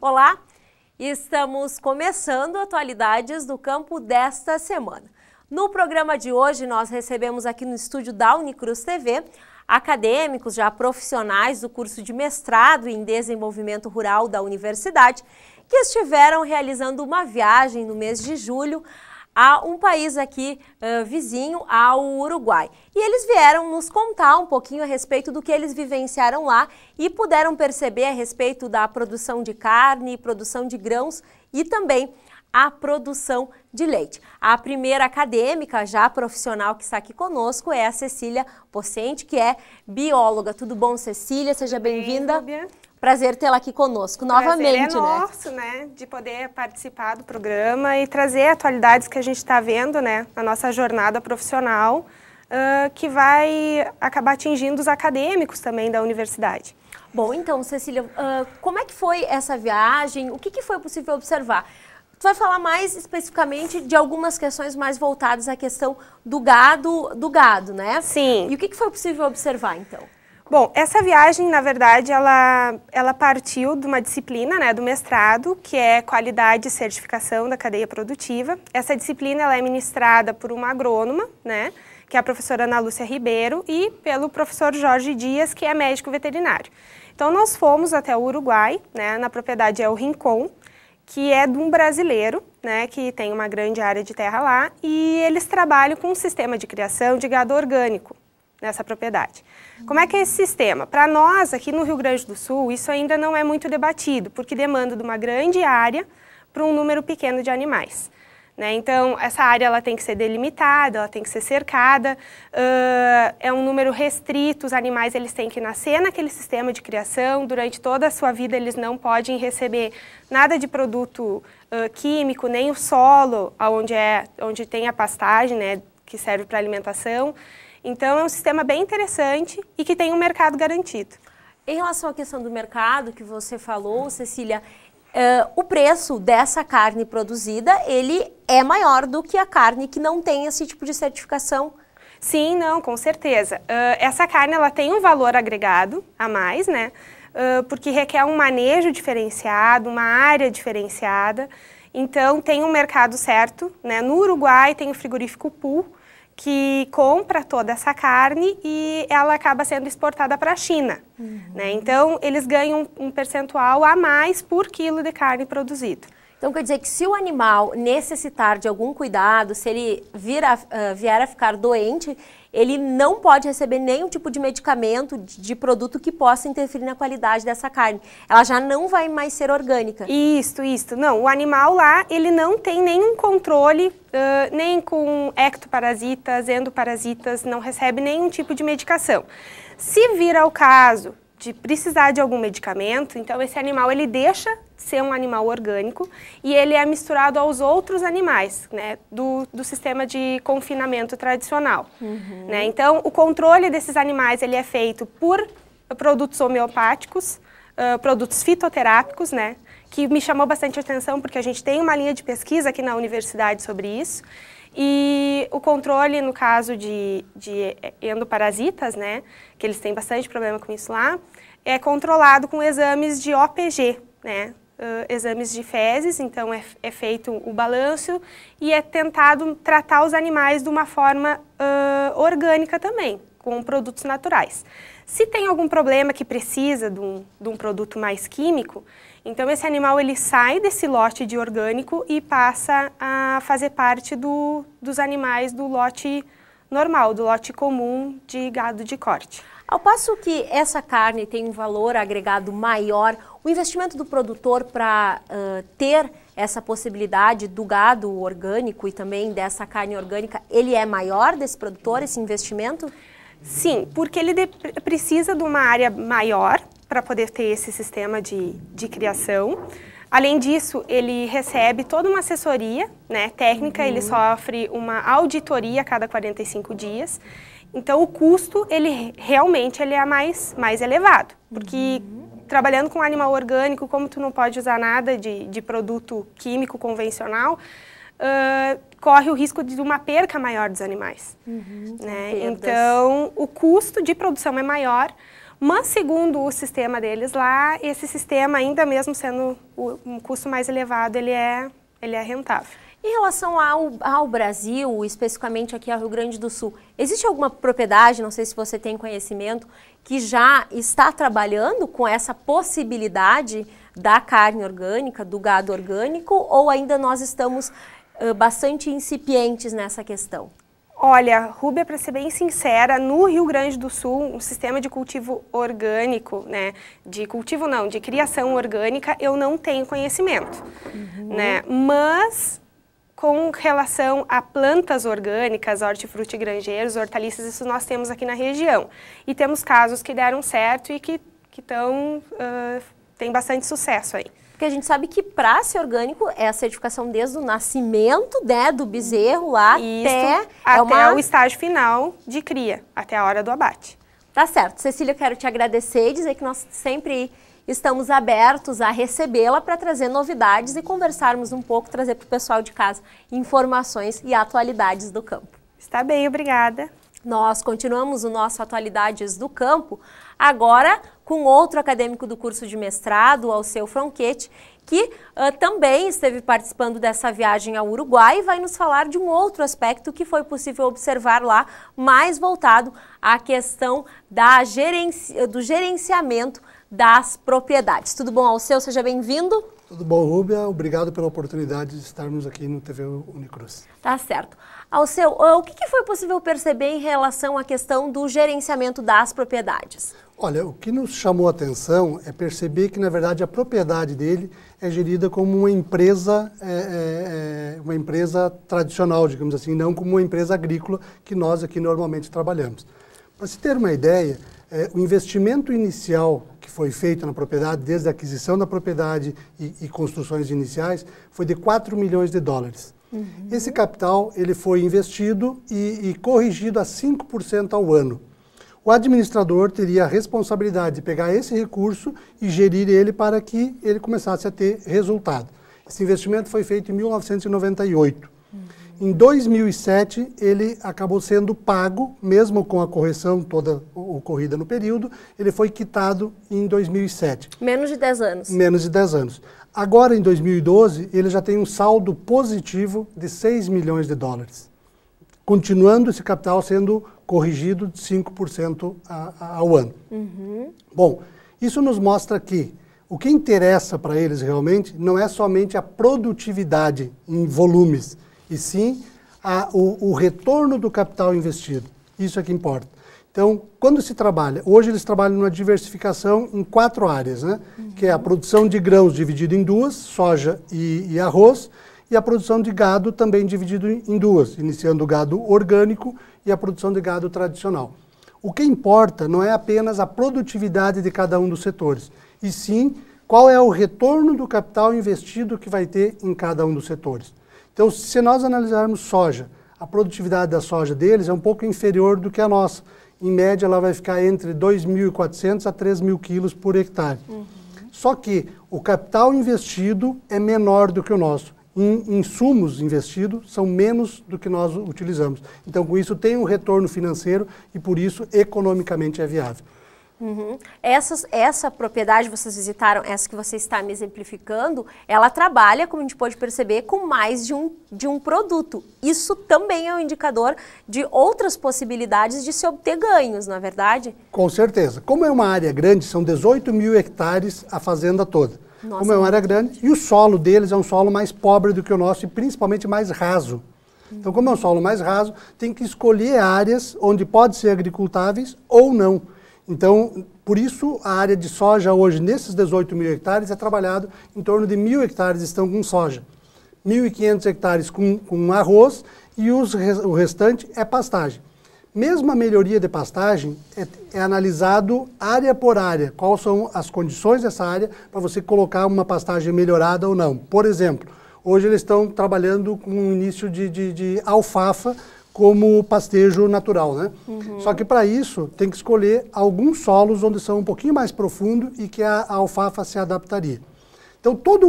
Olá, estamos começando atualidades do campo desta semana. No programa de hoje, nós recebemos aqui no estúdio da Unicruz TV acadêmicos já profissionais do curso de mestrado em desenvolvimento rural da universidade que estiveram realizando uma viagem no mês de julho a um país aqui vizinho ao Uruguai. E eles vieram nos contar um pouquinho a respeito do que eles vivenciaram lá e puderam perceber a respeito da produção de carne, produção de grãos e também a produção de leite. A primeira acadêmica, já profissional que está aqui conosco, é a Cecília Pocente, que é bióloga. Tudo bom, Cecília? Seja bem-vinda. Prazer tê-la aqui conosco novamente, é nosso, né, de poder participar do programa e trazer atualidades que a gente está vendo, né, na nossa jornada profissional, que vai acabar atingindo os acadêmicos também da universidade. Bom, então, Cecília, como é que foi essa viagem? O que foi possível observar? Tu vai falar mais especificamente de algumas questões mais voltadas à questão do gado, né? Sim. E o que foi possível observar, então? Bom, essa viagem, na verdade, ela partiu de uma disciplina, né, do mestrado, que é Qualidade e Certificação da Cadeia Produtiva. Essa disciplina ela é ministrada por uma agrônoma, né, que é a professora Ana Lúcia Ribeiro, e pelo professor Jorge Dias, que é médico veterinário. Então, nós fomos até o Uruguai, né, na propriedade El Rincón, que é de um brasileiro, né, que tem uma grande área de terra lá, e eles trabalham com um sistema de criação de gado orgânico nessa propriedade. Como é que é esse sistema? Para nós, aqui no Rio Grande do Sul, isso ainda não é muito debatido, porque demanda de uma grande área para um número pequeno de animais, né? Então, essa área ela tem que ser delimitada, ela tem que ser cercada, é um número restrito, os animais eles têm que nascer naquele sistema de criação, durante toda a sua vida eles não podem receber nada de produto químico, nem o solo, onde tem a pastagem, né, que serve para alimentação. Então, é um sistema bem interessante e que tem um mercado garantido. Em relação à questão do mercado que você falou, Cecília, o preço dessa carne produzida, ele é maior do que a carne que não tem esse tipo de certificação? Sim, não, com certeza. Essa carne ela tem um valor agregado a mais, né? Porque requer um manejo diferenciado, uma área diferenciada. Então, tem um mercado certo, né? No Uruguai tem o frigorífico Pool, que compra toda essa carne e ela acaba sendo exportada para a China, né? Então, eles ganham um percentual a mais por quilo de carne produzido. Então, quer dizer que se o animal necessitar de algum cuidado, se ele vier a ficar doente, ele não pode receber nenhum tipo de medicamento, de produto que possa interferir na qualidade dessa carne. Ela já não vai mais ser orgânica. Isso. Não, o animal lá, ele não tem nenhum controle, nem com ectoparasitas, endoparasitas, não recebe nenhum tipo de medicação. Se vir ao caso de precisar de algum medicamento, então esse animal ele deixa de ser um animal orgânico e ele é misturado aos outros animais, né, do sistema de confinamento tradicional. Né? Então, o controle desses animais ele é feito por produtos homeopáticos, produtos fitoterápicos, né, que me chamou bastante atenção porque a gente tem uma linha de pesquisa aqui na universidade sobre isso. E o controle, no caso de endoparasitas, né, que eles têm bastante problema com isso lá, é controlado com exames de OPG, né, exames de fezes, então é feito o balanço e é tentado tratar os animais de uma forma orgânica também, com produtos naturais. Se tem algum problema que precisa de um produto mais químico, então esse animal ele sai desse lote de orgânico e passa a fazer parte dos animais do lote normal, do lote comum de gado de corte. Ao passo que essa carne tem um valor agregado maior, o investimento do produtor para ter essa possibilidade do gado orgânico e também dessa carne orgânica, ele é maior desse produtor, esse investimento? Sim, porque ele precisa de uma área maior para poder ter esse sistema de criação. Além disso, ele recebe toda uma assessoria, né, técnica, ele sofre uma auditoria a cada 45 dias. Então, o custo, ele realmente é mais elevado, porque trabalhando com animal orgânico, como tu não pode usar nada de produto químico convencional, corre o risco de uma perca maior dos animais. Né? Então, o custo de produção é maior, mas segundo o sistema deles lá, esse sistema, ainda mesmo sendo um custo mais elevado, ele é rentável. Em relação ao Brasil, especificamente aqui ao Rio Grande do Sul, existe alguma propriedade, não sei se você tem conhecimento, que já está trabalhando com essa possibilidade da carne orgânica, do gado orgânico, ou ainda nós estamos bastante incipientes nessa questão? Olha, Rúbia, para ser bem sincera, no Rio Grande do Sul, um sistema de cultivo orgânico, né, de criação orgânica, eu não tenho conhecimento, né, mas com relação a plantas orgânicas, hortifrutigranjeiros, hortaliças, isso nós temos aqui na região. E temos casos que deram certo e que tem bastante sucesso aí. Porque a gente sabe que para ser orgânico é a certificação desde o nascimento, né, do bezerro lá até o estágio final de cria, até a hora do abate. Tá certo. Cecília, eu quero te agradecer e dizer que nós sempre estamos abertos a recebê-la para trazer novidades e conversarmos um pouco, trazer para o pessoal de casa informações e atualidades do campo. Está bem, obrigada. Nós continuamos o nosso Atualidades do Campo, agora com outro acadêmico do curso de mestrado, Alceu Franchetti, que também esteve participando dessa viagem ao Uruguai e vai nos falar de um outro aspecto que foi possível observar lá, mais voltado à questão do gerenciamento das propriedades. Tudo bom, Alceu? Seja bem-vindo. Tudo bom, Rúbia. Obrigado pela oportunidade de estarmos aqui no TV Unicruz. Tá certo. Alceu, o que foi possível perceber em relação à questão do gerenciamento das propriedades? Olha, o que nos chamou a atenção é perceber que, na verdade, a propriedade dele é gerida como uma empresa tradicional, digamos assim, não como uma empresa agrícola que nós aqui normalmente trabalhamos. Para se ter uma ideia, o investimento inicial que foi feito na propriedade, desde a aquisição da propriedade e construções iniciais, foi de 4 milhões de dólares. Esse capital ele foi investido e corrigido a 5% ao ano. O administrador teria a responsabilidade de pegar esse recurso e gerir ele para que ele começasse a ter resultado. Esse investimento foi feito em 1998. Em 2007, ele acabou sendo pago, mesmo com a correção toda ocorrida no período, ele foi quitado em 2007. Menos de 10 anos. Menos de 10 anos. Agora, em 2012, ele já tem um saldo positivo de 6 milhões de dólares, continuando esse capital sendo corrigido de 5% ao ano. Bom, isso nos mostra que o que interessa para eles realmente não é somente a produtividade em volumes, e sim o retorno do capital investido. Isso é que importa. Então, quando se trabalha, hoje eles trabalham numa diversificação em 4 áreas, né? Que é a produção de grãos dividido em 2, soja e arroz, e a produção de gado também dividido em 2, iniciando o gado orgânico e a produção de gado tradicional. O que importa não é apenas a produtividade de cada um dos setores, e sim qual é o retorno do capital investido que vai ter em cada um dos setores. Então, se nós analisarmos soja, a produtividade da soja deles é um pouco inferior do que a nossa. Em média, ela vai ficar entre 2.400 a 3.000 quilos por hectare. Só que o capital investido é menor do que o nosso. Insumos investidos são menos do que nós utilizamos. Então, com isso, tem um retorno financeiro e, por isso, economicamente é viável. Essa propriedade, vocês visitaram, essa que você está me exemplificando, ela trabalha, como a gente pode perceber, com mais de um produto. Isso também é um indicador de outras possibilidades de se obter ganhos, não é verdade? Com certeza. Como é uma área grande, são 18 mil hectares a fazenda toda. Nossa, como é uma área grande, e o solo deles é um solo mais pobre do que o nosso e principalmente mais raso. Então, como é um solo mais raso, tem que escolher áreas onde pode ser agricultáveis ou não. Então, por isso, a área de soja hoje, nesses 18 mil hectares, é trabalhado em torno de 1.000 hectares estão com soja, 1.500 hectares com arroz e o restante é pastagem. Mesmo a melhoria de pastagem é analisado área por área, quais são as condições dessa área para você colocar uma pastagem melhorada ou não. Por exemplo, hoje eles estão trabalhando com o início de alfafa como pastejo natural, né? Só que para isso tem que escolher alguns solos onde são um pouquinho mais profundo e que a alfafa se adaptaria. Então, toda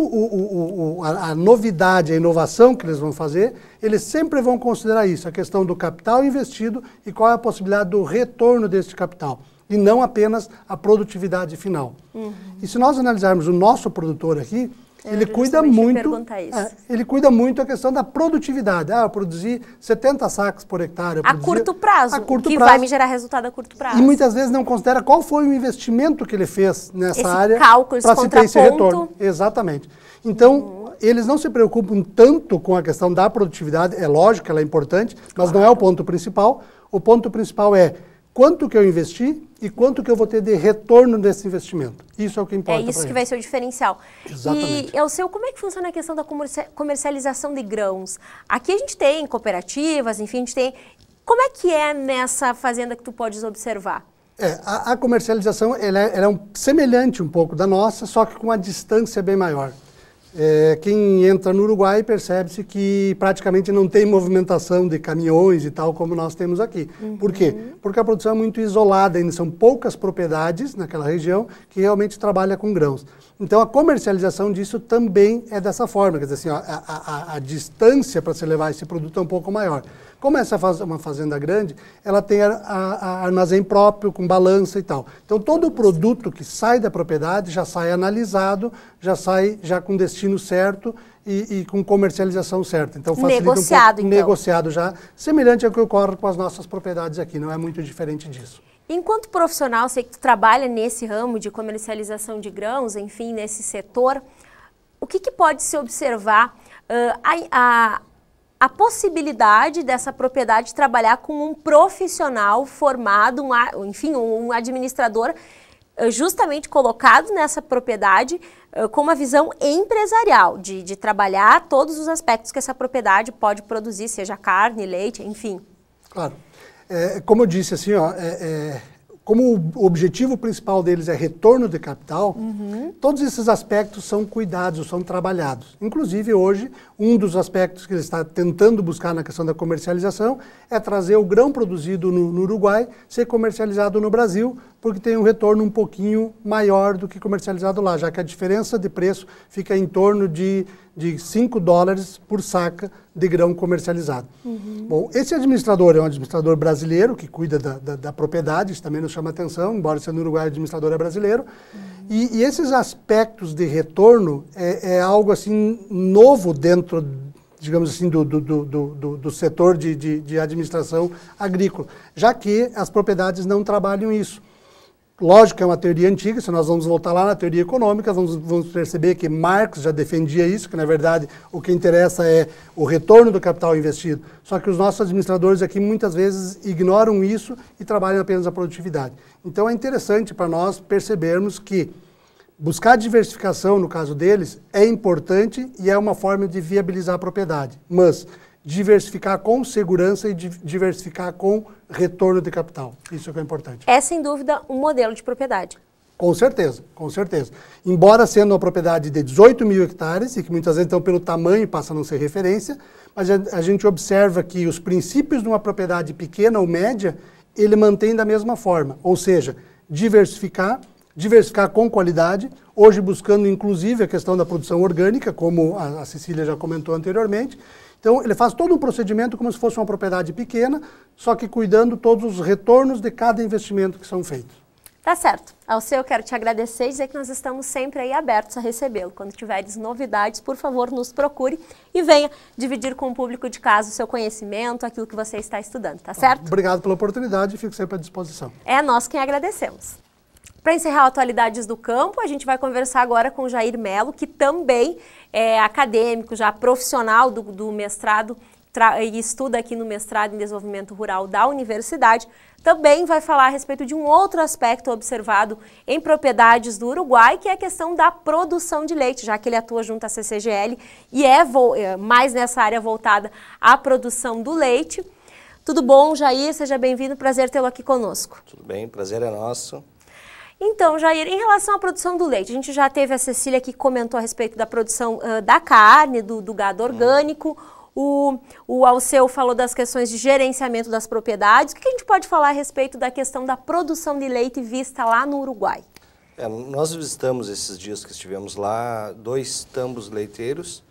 a novidade, a inovação que eles vão fazer, eles sempre vão considerar isso, a questão do capital investido e qual é a possibilidade do retorno desse capital, e não apenas a produtividade final. E se nós analisarmos o nosso produtor aqui, ele cuida muito da questão da produtividade. Eu produzi 70 sacos por hectare. A curto prazo, vai me gerar resultado a curto prazo. E muitas vezes não considera qual foi o investimento que ele fez nessa área para se ter esse retorno. Exatamente. Então, eles não se preocupam tanto com a questão da produtividade, é lógico que ela é importante, mas não é o ponto principal. O ponto principal é quanto que eu investi e quanto que eu vou ter de retorno desse investimento. Isso é o que importa. É isso que vai ser o diferencial. Exatamente. E, como é que funciona a questão da comercialização de grãos? Aqui a gente tem cooperativas, enfim, a gente tem... Como é que é nessa fazenda que tu podes observar? A comercialização ela é semelhante um pouco da nossa, só que com uma distância bem maior. Quem entra no Uruguai percebe-se que praticamente não tem movimentação de caminhões e tal como nós temos aqui. Por quê? Porque a produção é muito isolada, ainda são poucas propriedades naquela região que realmente trabalham com grãos. Então a comercialização disso também é dessa forma, quer dizer assim, a distância para se levar esse produto é um pouco maior. Como essa é uma fazenda grande, ela tem a armazém próprio, com balança e tal. Então, todo o produto que sai da propriedade já sai analisado, já sai com destino certo e com comercialização certa. Então, facilita negociado, negociado já, semelhante ao que ocorre com as nossas propriedades aqui, não é muito diferente disso. Enquanto profissional, sei que tu trabalha nesse ramo de comercialização de grãos, enfim, nesse setor, o que pode se observar a possibilidade dessa propriedade trabalhar com um profissional formado, um administrador justamente colocado nessa propriedade com uma visão empresarial, de trabalhar todos os aspectos que essa propriedade pode produzir, seja carne, leite, enfim. Claro. Como eu disse, assim, como o objetivo principal deles é retorno de capital, todos esses aspectos são cuidados, são trabalhados. Inclusive, hoje, um dos aspectos que ele está tentando buscar na questão da comercialização é trazer o grão produzido no Uruguai ser comercializado no Brasil, porque tem um retorno um pouquinho maior do que comercializado lá, já que a diferença de preço fica em torno de $5 por saca de grão comercializado. Bom, esse administrador é um administrador brasileiro que cuida da propriedade, isso também nos chama atenção, embora sendo no Uruguai o administrador é brasileiro. E esses aspectos de retorno é algo assim novo dentro, digamos assim, do setor de administração agrícola, já que as propriedades não trabalham isso. Lógico que é uma teoria antiga, se nós vamos voltar lá na teoria econômica, vamos perceber que Marx já defendia isso, que na verdade o que interessa é o retorno do capital investido. Só que os nossos administradores aqui muitas vezes ignoram isso e trabalham apenas a produtividade. Então é interessante para nós percebermos que buscar diversificação, no caso deles, é importante e é uma forma de viabilizar a propriedade, mas diversificar com segurança e diversificar com retorno de capital. Isso é que é importante. É, sem dúvida, um modelo de propriedade. Com certeza, com certeza. Embora sendo uma propriedade de 18 mil hectares, e que muitas vezes, então, pelo tamanho, passa a não ser referência, mas a gente observa que os princípios de uma propriedade pequena ou média, ele mantém da mesma forma. Ou seja, diversificar com qualidade, hoje buscando, inclusive, a questão da produção orgânica, como a Cecília já comentou anteriormente. Então, ele faz todo um procedimento como se fosse uma propriedade pequena, só que cuidando todos os retornos de cada investimento que são feitos. Tá certo. Alceu, eu quero te agradecer e dizer que nós estamos sempre aí abertos a recebê-lo. Quando tiveres novidades, por favor, nos procure e venha dividir com o público de casa o seu conhecimento, aquilo que você está estudando, tá certo? Obrigado pela oportunidade e fico sempre à disposição. É nós quem agradecemos. Para encerrar Atualidades do Campo, a gente vai conversar agora com o Jair Melo, que também é acadêmico, já profissional do mestrado, e estuda aqui no mestrado em Desenvolvimento Rural da Universidade. Também vai falar a respeito de um outro aspecto observado em propriedades do Uruguai, que é a questão da produção de leite, já que ele atua junto à CCGL e é mais nessa área voltada à produção do leite. Tudo bom, Jair? Seja bem-vindo, prazer tê-lo aqui conosco. Tudo bem, prazer é nosso. Então, Jair, em relação à produção do leite, a gente já teve a Cecília que comentou a respeito da produção da carne, do gado orgânico. O Alceu falou das questões de gerenciamento das propriedades. O que a gente pode falar a respeito da questão da produção de leite vista lá no Uruguai? Nós visitamos esses dias que estivemos lá 2 tambos leiteiros,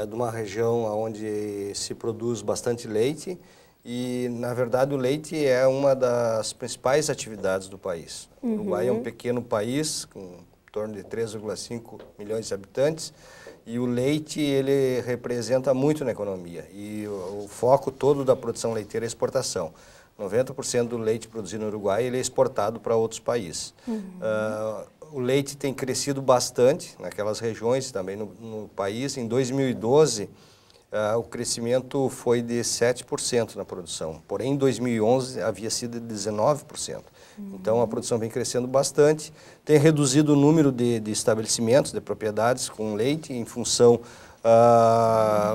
de uma região onde se produz bastante leite e, na verdade, o leite é uma das principais atividades do país. O Uruguai é um pequeno país, com em torno de 3,5 milhões de habitantes, e o leite ele representa muito na economia e o foco todo da produção leiteira é a exportação. 90% do leite produzido no Uruguai ele é exportado para outros países. O leite tem crescido bastante naquelas regiões, também no país. Em 2012, o crescimento foi de 7% na produção, porém em 2011 havia sido de 19%. Então a produção vem crescendo bastante, tem reduzido o número de estabelecimentos, de propriedades com leite em função,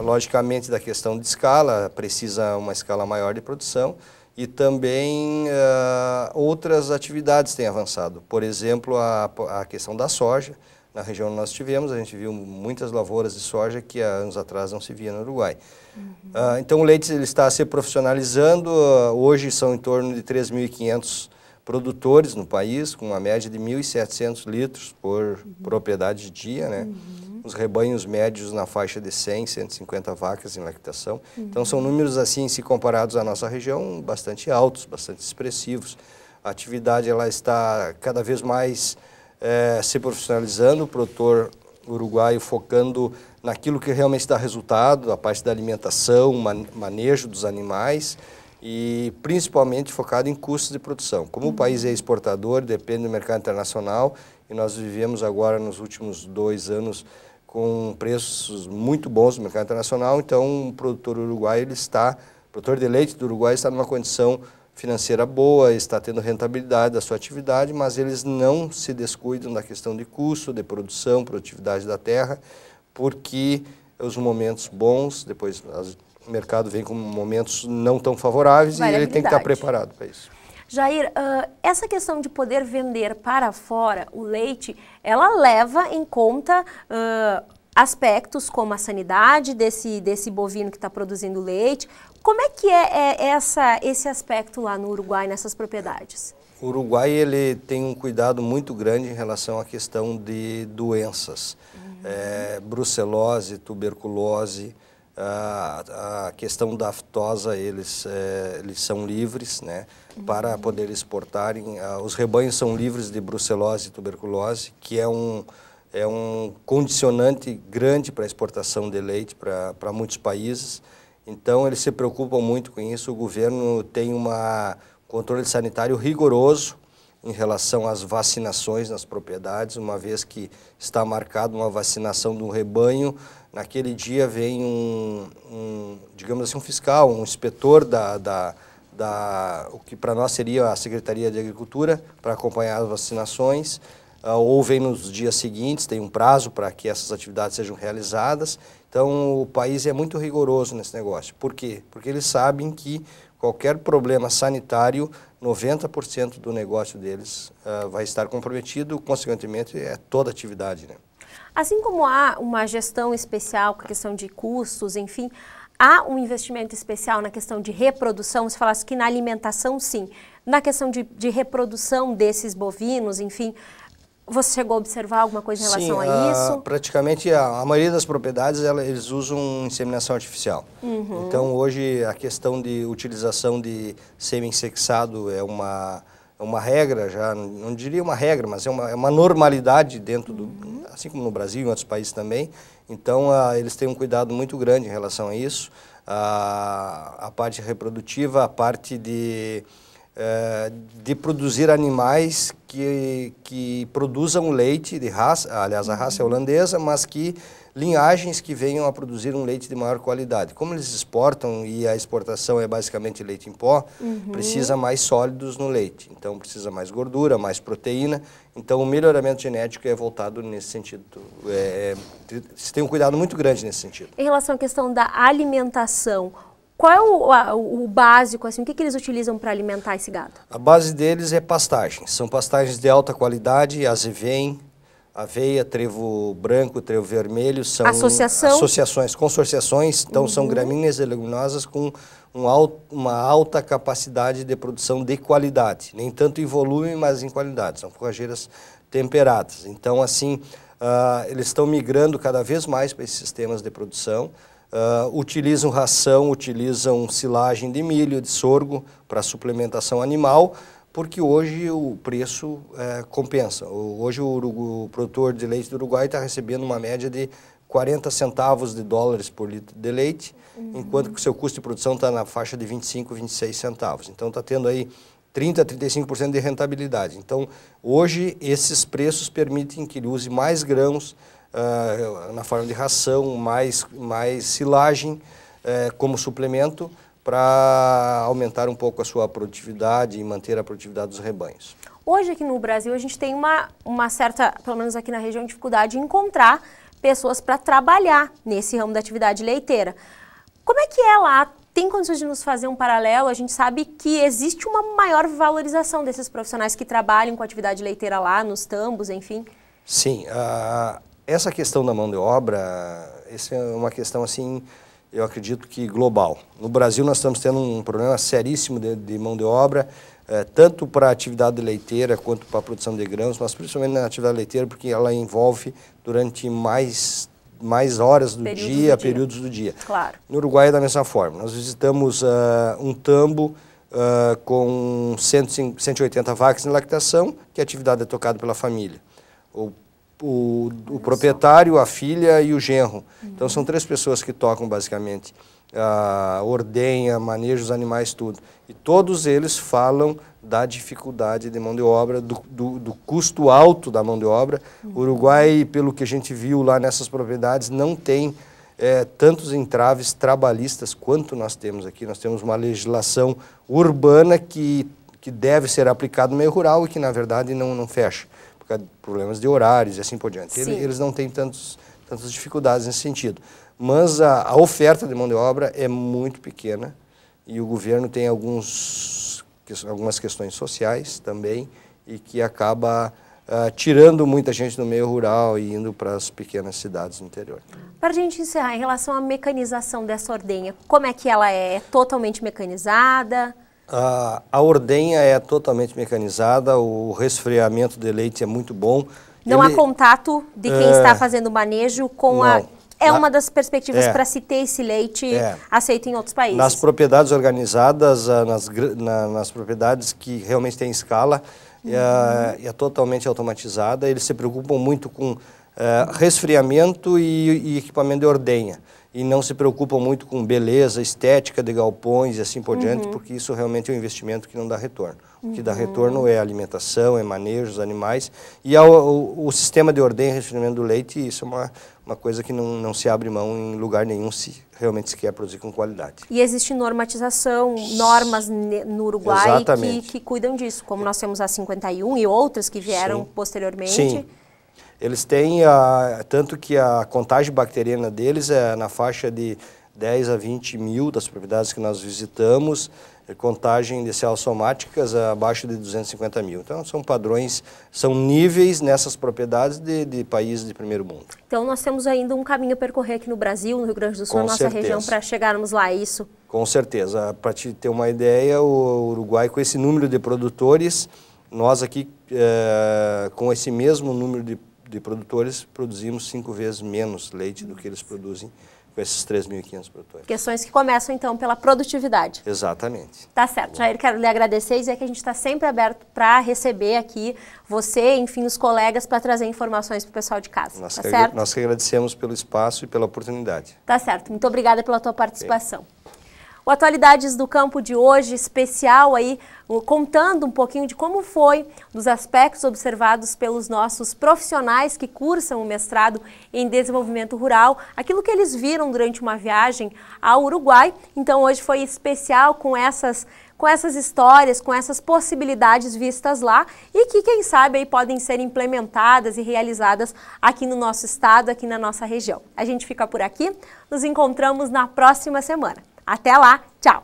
logicamente, da questão de escala, precisa uma escala maior de produção. E também outras atividades têm avançado. Por exemplo, a questão da soja. Na região onde nós estivemos, a gente viu muitas lavouras de soja que há anos atrás não se via no Uruguai. Então o leite ele está se profissionalizando. Hoje são em torno de 3.500 produtores no país, com uma média de 1.700 litros por propriedade de dia, né? Os rebanhos médios na faixa de 100, 150 vacas em lactação. Então são números assim, se comparados à nossa região, bastante altos, bastante expressivos. A atividade ela está cada vez mais se profissionalizando, o produtor uruguaio focando naquilo que realmente dá resultado, a parte da alimentação, manejo dos animais e principalmente focado em custos de produção. Como o país é exportador, depende do mercado internacional e nós vivemos agora nos últimos 2 anos com preços muito bons no mercado internacional, então o produtor uruguaio o produtor de leite do Uruguai está numa condição financeira boa, está tendo rentabilidade da sua atividade, mas eles não se descuidam da questão de custo, de produção, produtividade da terra, porque os momentos bons, depois o mercado vem com momentos não tão favoráveis e ele tem que estar preparado para isso. Jair, essa questão de poder vender para fora o leite, ela leva em conta aspectos como a sanidade desse bovino que está produzindo leite. Como é que é esse aspecto lá no Uruguai, nessas propriedades? O Uruguai ele tem um cuidado muito grande em relação à questão de doenças. Brucelose, tuberculose, a questão da aftosa, eles são livres, né, para poder exportarem. Os rebanhos são livres de brucelose e tuberculose, que é um condicionante grande para a exportação de leite para muitos países. Então, eles se preocupam muito com isso. O governo tem um controle sanitário rigoroso em relação às vacinações nas propriedades, uma vez que está marcada uma vacinação do rebanho, naquele dia vem digamos assim, um fiscal, um inspetor o que para nós seria a Secretaria de Agricultura, para acompanhar as vacinações, ou vem nos dias seguintes, tem um prazo para que essas atividades sejam realizadas. Então, o país é muito rigoroso nesse negócio. Por quê? Porque eles sabem que qualquer problema sanitário, 90% do negócio deles vai estar comprometido, consequentemente, é toda a atividade, né? Assim como há uma gestão especial com a questão de custos, enfim, há um investimento especial na questão de reprodução. Você falasse que na alimentação, sim. Na questão de reprodução desses bovinos, enfim, você chegou a observar alguma coisa em relação a isso? Praticamente a maioria das propriedades eles usam inseminação artificial. Então hoje a questão de utilização de sêmen sexado é uma regra, já não diria uma regra, mas é uma normalidade dentro assim como no Brasil e em outros países também. Então eles têm um cuidado muito grande em relação a isso. A parte reprodutiva, a parte de produzir animais que produzam leite de raça, aliás, a raça é holandesa, mas que linhagens que venham a produzir um leite de maior qualidade. Como eles exportam e a exportação é basicamente leite em pó, precisa mais sólidos no leite, então precisa mais gordura, mais proteína, então o melhoramento genético é voltado nesse sentido. Se tem um cuidado muito grande nesse sentido. Em relação à questão da alimentação, qual é o básico, assim, o que eles utilizam para alimentar esse gado? A base deles é pastagens, são pastagens de alta qualidade, azevém, Aveia, trevo branco, trevo vermelho são consorciações, então são gramíneas e leguminosas com uma alta capacidade de produção de qualidade, nem tanto em volume, mas em qualidade, são forrageiras temperadas. Então, assim, eles estão migrando cada vez mais para esses sistemas de produção, utilizam ração, utilizam silagem de milho, de sorgo para suplementação animal, porque hoje o preço compensa. Hoje o produtor de leite do Uruguai está recebendo uma média de 40 centavos de dólares por litro de leite, enquanto que o seu custo de produção está na faixa de 25, 26 centavos. Então está tendo aí 30% a 35% de rentabilidade. Então hoje esses preços permitem que ele use mais grãos na forma de ração, mais silagem como suplemento, para aumentar um pouco a sua produtividade e manter a produtividade dos rebanhos. Hoje aqui no Brasil a gente tem uma certa, pelo menos aqui na região, dificuldade em encontrar pessoas para trabalhar nesse ramo da atividade leiteira. Como é que é lá? Tem condições de nos fazer um paralelo? A gente sabe que existe uma maior valorização desses profissionais que trabalham com atividade leiteira lá, nos tambos, enfim. Sim, essa questão da mão de obra, essa é uma questão assim, eu acredito que global. No Brasil nós estamos tendo um problema seríssimo de mão de obra, tanto para a atividade leiteira quanto para a produção de grãos, mas principalmente na atividade leiteira porque ela envolve durante mais horas do períodos do dia. Claro. No Uruguai é da mesma forma. Nós visitamos um tambo com 180 vacas em lactação, que a atividade é tocada pela família. O proprietário, a filha e o genro. Então são 3 pessoas que tocam basicamente a ordenha, maneja os animais, tudo. E todos eles falam da dificuldade de mão de obra, do custo alto da mão de obra. O Uruguai, pelo que a gente viu lá nessas propriedades, não tem tantos entraves trabalhistas quanto nós temos aqui. Nós temos uma legislação urbana que deve ser aplicada no meio rural e que, na verdade, não fecha. Por causa de problemas de horários e assim por diante. Eles não têm tantas dificuldades nesse sentido. Mas a oferta de mão de obra é muito pequena e o governo tem algumas questões sociais também e que acaba tirando muita gente do meio rural e indo para as pequenas cidades do interior. Para a gente encerrar, em relação à mecanização dessa ordenha, como é que ela é? É totalmente mecanizada? A ordenha é totalmente mecanizada, o resfriamento de leite é muito bom. Não há contato de quem está fazendo o manejo com uma das perspectivas para se ter esse leite aceito em outros países. Nas propriedades organizadas, nas propriedades que realmente têm escala, é totalmente automatizada. Eles se preocupam muito com resfriamento e equipamento de ordenha. E não se preocupam muito com beleza, estética de galpões e assim por diante, porque isso realmente é um investimento que não dá retorno. O que dá retorno é alimentação, é manejo dos animais. E o sistema de ordenha e resfriamento do leite, isso é uma coisa que não se abre mão em lugar nenhum se realmente se quer produzir com qualidade. E existe normatização, normas no Uruguai que cuidam disso, como nós temos a 51 e outras que vieram posteriormente. Sim. Eles têm, tanto que a contagem bacteriana deles é na faixa de 10 a 20 mil das propriedades que nós visitamos, contagem de células somáticas abaixo de 250 mil. Então são padrões, são níveis nessas propriedades de países de primeiro mundo. Então nós temos ainda um caminho a percorrer aqui no Brasil, no Rio Grande do Sul, na nossa região, para chegarmos lá, é isso? Com certeza. Para te ter uma ideia, o Uruguai, com esse número de produtores, nós aqui, com esse mesmo número de produtores, produzimos 5 vezes menos leite do que eles produzem com esses 3.500 produtores. Questões que começam, então, pela produtividade. Exatamente. Tá certo. Jair, quero lhe agradecer e dizer que a gente está sempre aberto para receber aqui você, enfim, os colegas, para trazer informações para o pessoal de casa. Tá certo? Nós que agradecemos pelo espaço e pela oportunidade. Tá certo. Muito obrigada pela tua participação. O Atualidades do Campo de hoje, especial aí, contando um pouquinho de como foi, dos aspectos observados pelos nossos profissionais que cursam o mestrado em desenvolvimento rural, aquilo que eles viram durante uma viagem ao Uruguai. Então hoje foi especial com essas histórias, com essas possibilidades vistas lá e que, quem sabe, aí podem ser implementadas e realizadas aqui no nosso estado, aqui na nossa região. A gente fica por aqui, nos encontramos na próxima semana. Até lá, tchau!